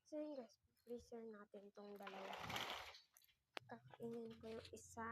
So yun guys, freezer natin tong dalawa. Kakainin ko yung isa.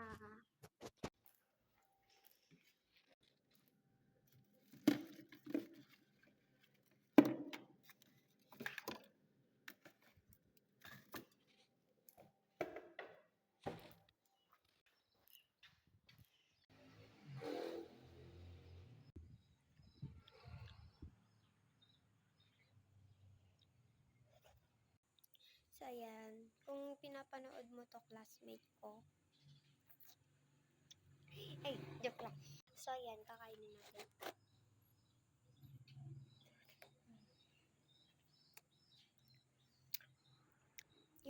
So, ayan. Kung pinapanood mo to, classmate ko. Ay, joke lang. So, ayan. Kakainin natin.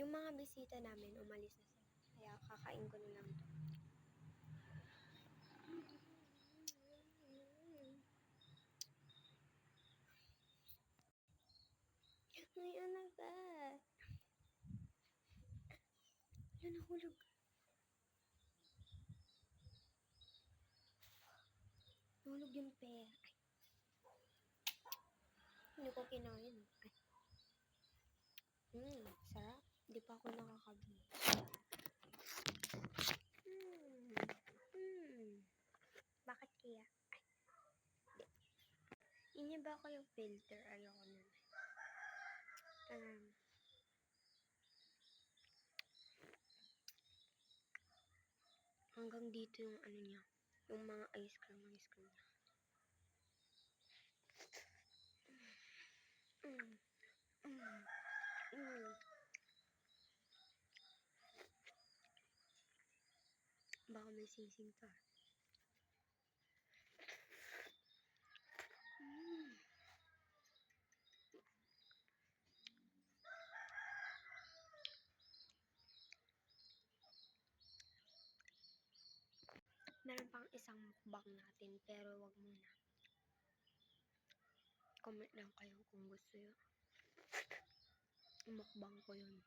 Yung mga bisita namin, umalis na sila. Kaya, kakain ko na lang to. May anak ba? Wala, nahulog. Nahulog yung pera. Hindi ko kinain. Sarap. Hindi pa ako nakakabili. Bakit kaya? Hindi ba ako yung filter? Ayoko na. Hanggang dito yung ano niya. Yung mga ice cream niya. Baka may sing-sing to. Meron pang isang mukbang natin, pero wag muna. Comment lang kayo kung gusto yun. Mukbang ko yun.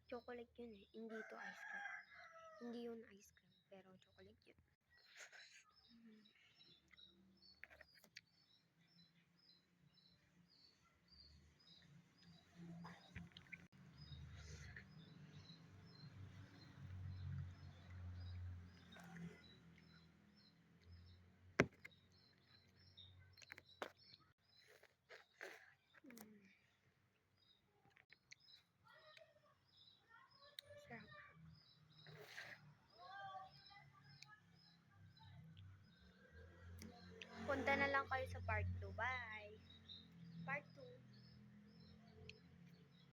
Chocolate yun eh, hindi to ice cream. Hindi yun ice cream, pero chocolate yun. Sarap. Punta na lang kayo sa part 2. Bye!